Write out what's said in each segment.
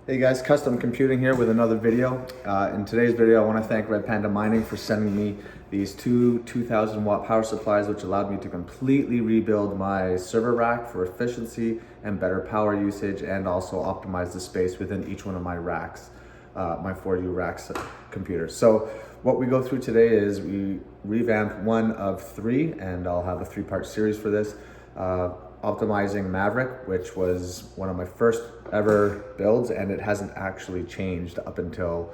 Hey guys, Custom Computing here with another video. In today's video, I want to thank Red Panda Mining for sending me these two 2000 watt power supplies, which allowed me to completely rebuild my server rack for efficiency and better power usage, and also optimize the space within each one of my racks, my 4U racks computers. So what we go through today is we revamp one of three, and I'll have a three-part series for this. Optimizing Maverick, which was one of my first ever builds, and it hasn't actually changed up until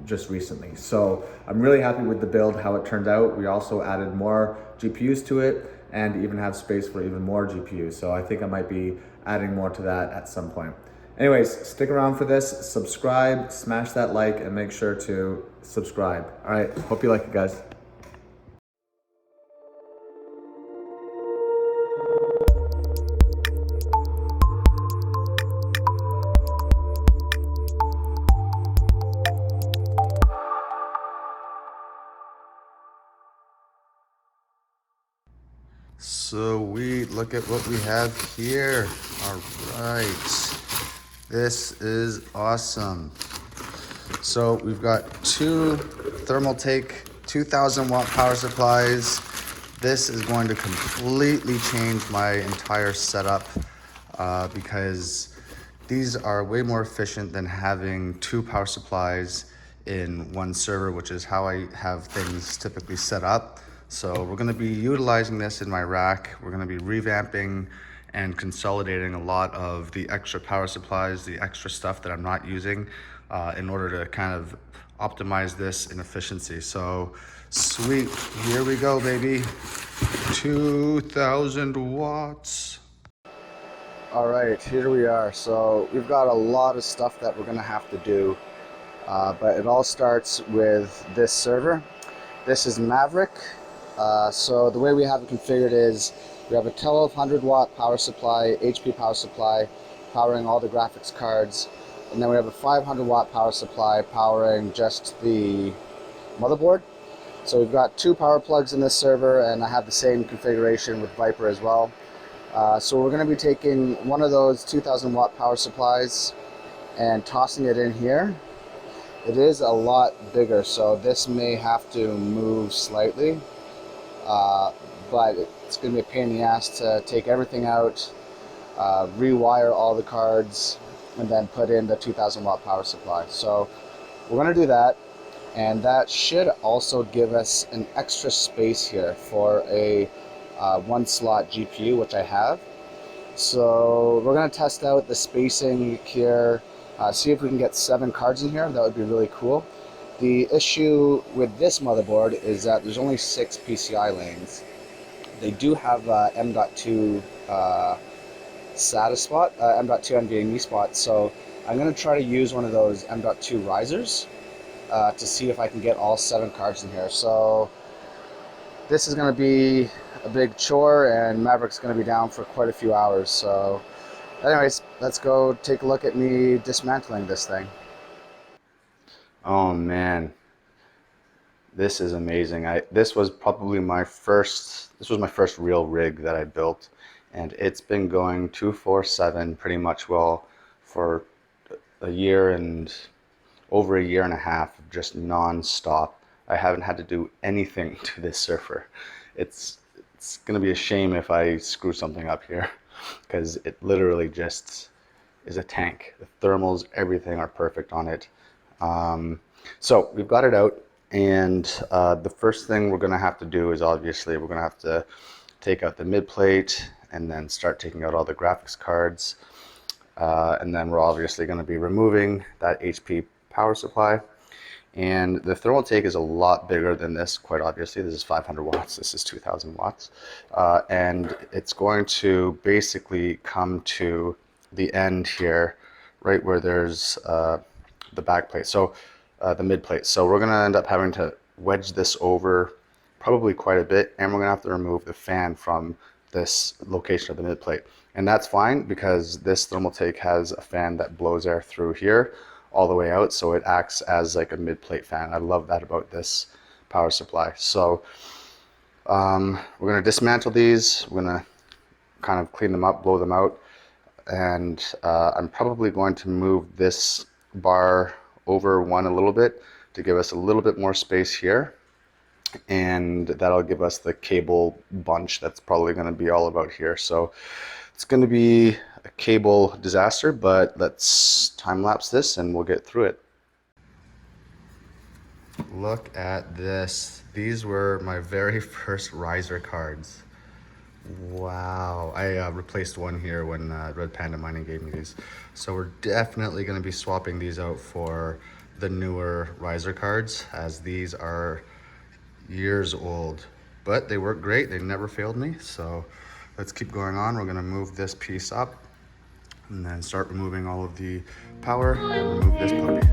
just recently. So I'm really happy with the build, how it turned out. We also added more GPUs to it and even have space for even more GPUs. So I think I might be adding more to that at some point. Anyways, stick around for this, subscribe, smash that like, and make sure to subscribe. All right, hope you like it, guys. Sweet, look at what we have here. All right, this is awesome. So we've got two Thermaltake 2000 watt power supplies. This is going to completely change my entire setup because these are way more efficient than having two power supplies in one server, which is how I have things typically set up. So we're gonna be utilizing this in my rack. We're gonna be revamping and consolidating a lot of the extra power supplies, the extra stuff that I'm not using in order to kind of optimize this in efficiency. So sweet, here we go, baby. 2000 watts. All right, here we are. So we've got a lot of stuff that we're gonna have to do, but it all starts with this server. This is Maverick. So the way we have it configured is we have a 1200 watt power supply, HP power supply, powering all the graphics cards. And then we have a 500 watt power supply powering just the motherboard. So we've got two power plugs in this server, and I have the same configuration with Viper as well. So we're going to be taking one of those 2000 watt power supplies and tossing it in here. It is a lot bigger, so this may have to move slightly. But it's going to be a pain in the ass to take everything out, rewire all the cards, and then put in the 2000 watt power supply. So we're going to do that, and that should also give us an extra space here for a one slot GPU, which I have. So we're going to test out the spacing here, see if we can get 7 cards in here. That would be really cool. The issue with this motherboard is that there's only 6 PCI lanes. They do have M.2 SATA spot, M.2 NVMe spot, so I'm going to try to use one of those M.2 risers to see if I can get all 7 cards in here. So this is going to be a big chore, and Maverick's going to be down for quite a few hours. So anyways, let's go take a look at me dismantling this thing. Oh man, this is amazing. This was probably my first real rig that I built, and it's been going 24/7 pretty much well for a year and over a year and a half, just non-stop. I haven't had to do anything to this server. It's gonna be a shame if I screw something up here, because it literally just is a tank. The thermals, everything are perfect on it. So we've got it out, and the first thing we're going to have to do is obviously we're going to have to take out the mid plate and then start taking out all the graphics cards, and then we're obviously going to be removing that HP power supply. And the Thermaltake is a lot bigger than this, quite obviously. This is 500 watts, this is 2000 watts, and it's going to basically come to the end here, right where there's the back plate, so the mid plate. So we're gonna end up having to wedge this over probably quite a bit, and we're gonna have to remove the fan from this location of the mid plate. And that's fine, because this Thermaltake has a fan that blows air through here all the way out, so it acts as like a mid plate fan. I love that about this power supply. So we're gonna dismantle these, we're gonna kind of clean them up, blow them out, and I'm probably going to move this bar over one a little bit to give us a little bit more space here. And that'll give us the cable bunch that's probably going to be all about here. So it's going to be a cable disaster, but let's time lapse this and we'll get through it. Look at this. These were my very first riser cards. Wow. I replaced one here when Red Panda Mining gave me these. So we're definitely going to be swapping these out for the newer riser cards, as these are years old, but they work great. They never failed me. So let's keep going on. We're going to move this piece up and then start removing all of the power and remove this puppy.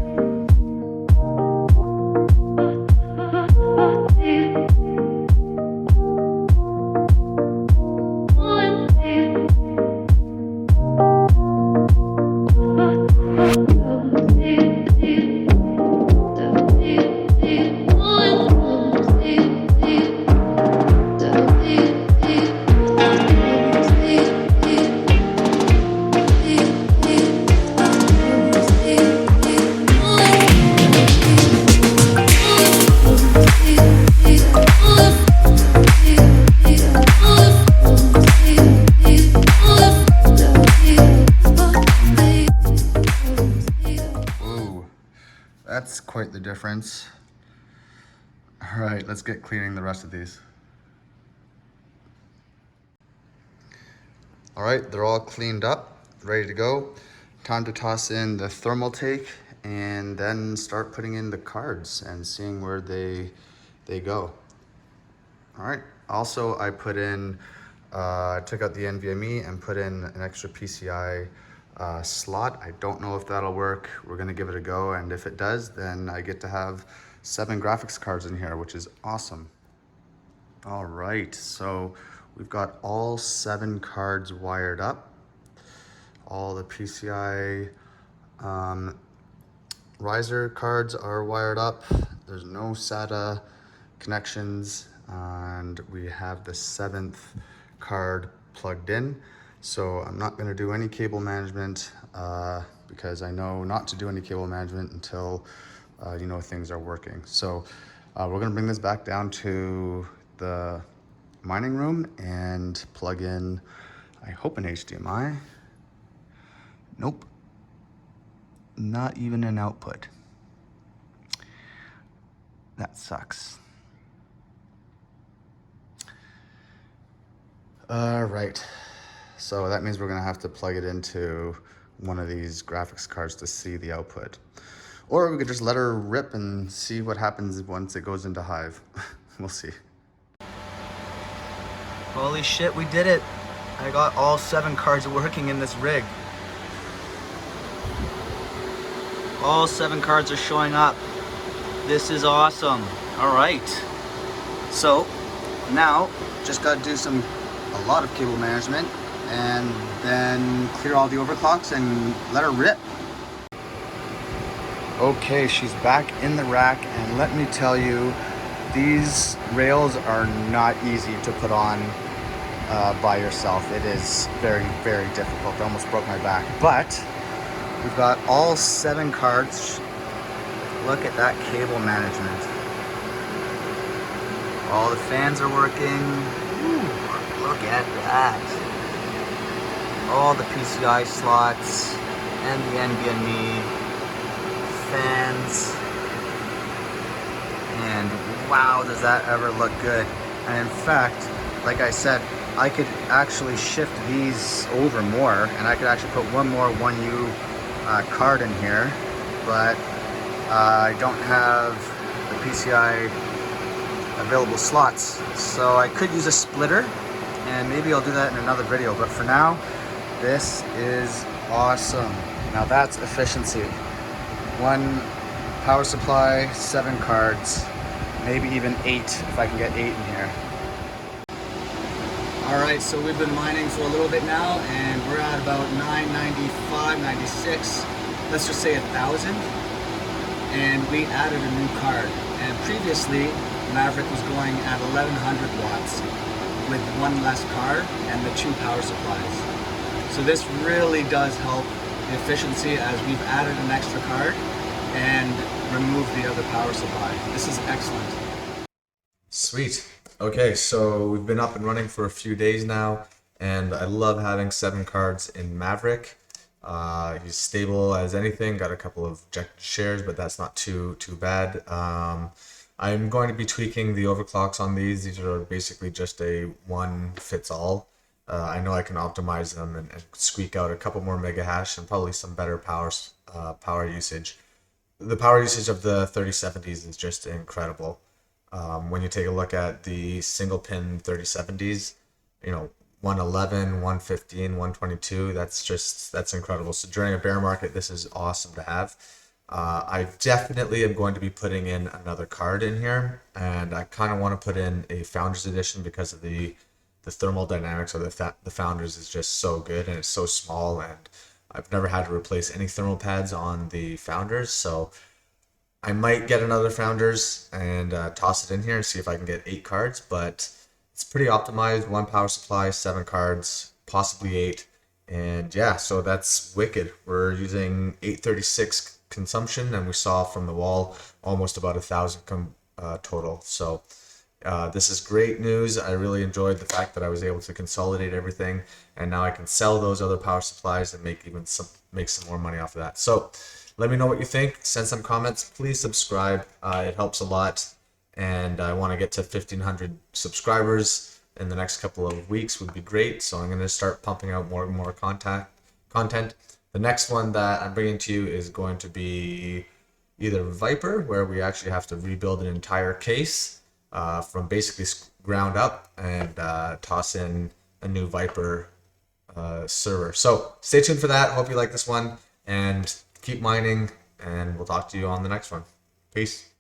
That's quite the difference. All right, let's get cleaning the rest of these. All right, they're all cleaned up, ready to go. Time to toss in the thermal take and then start putting in the cards and seeing where they go. All right, also I put in, took out the NVMe and put in an extra PCI slot. I don't know if that'll work. We're gonna give it a go, and if it does, then I get to have 7 graphics cards in here, which is awesome. All right, so we've got all 7 cards wired up. All the PCI riser cards are wired up. There's no SATA connections, and we have the 7th card plugged in. So I'm not going to do any cable management because I know not to do any cable management until you know things are working. So we're going to bring this back down to the mining room and plug in, I hope, an HDMI. Nope, not even an output. That sucks. All right. So that means we're gonna have to plug it into one of these graphics cards to see the output. Or we could just let her rip and see what happens once it goes into Hive. We'll see. Holy shit, we did it. I got all 7 cards working in this rig. All 7 cards are showing up. This is awesome. All right. So now just gotta do a lot of cable management and then clear all the overclocks and let her rip. Okay, she's back in the rack, and let me tell you, these rails are not easy to put on by yourself. It is very, very difficult. I almost broke my back, but we've got all 7 cards. Look at that cable management. All the fans are working. Ooh, look at that. All the PCI slots and the NVMe fans. And wow, does that ever look good. And in fact, like I said, I could actually shift these over more, and I could actually put one more 1U card in here, but I don't have the PCI available slots. So I could use a splitter, and maybe I'll do that in another video, but for now, this is awesome. Now that's efficiency. 1 power supply, 7 cards, maybe even 8 if I can get 8 in here. All right, so we've been mining for a little bit now, and we're at about 995, 96, let's just say 1,000. And we added a new card. And previously, Maverick was going at 1,100 watts with 1 less card and the 2 power supplies. So this really does help the efficiency as we've added an extra card and removed the other power supply. This is excellent. Sweet. Okay, so we've been up and running for a few days now, and I love having 7 cards in Maverick. He's stable as anything. Got a couple of rejected shares, but that's not too bad. I'm going to be tweaking the overclocks on these. These are basically just a one fits all. I know I can optimize them and squeak out a couple more mega hash and probably some better power usage. The power usage of the 3070s is just incredible. When you take a look at the single pin 3070s, you know, 111, 115, 122, that's incredible. So during a bear market, this is awesome to have. I definitely am going to be putting in another card in here, and I kind of want to put in a Founders Edition because of the thermal dynamics of the Founders is just so good, and it's so small, and I've never had to replace any thermal pads on the Founders, so I might get another Founders and toss it in here and see if I can get 8 cards, but it's pretty optimized. 1 power supply, 7 cards, possibly 8, and yeah, so that's wicked. We're using 836 consumption, and we saw from the wall almost about 1,000 total. So this is great news. I really enjoyed the fact that I was able to consolidate everything, and now I can sell those other power supplies and make some more money off of that. So let me know what you think. Send some comments. Please subscribe. It helps a lot, and I want to get to 1,500 subscribers in the next couple of weeks. Would be great. So I'm going to start pumping out more and more content. The next one that I'm bringing to you is going to be either Viper, where we actually have to rebuild an entire case from basically ground up and toss in a new Viper server. So stay tuned for that. Hope you like this one, and keep mining, and we'll talk to you on the next one. Peace.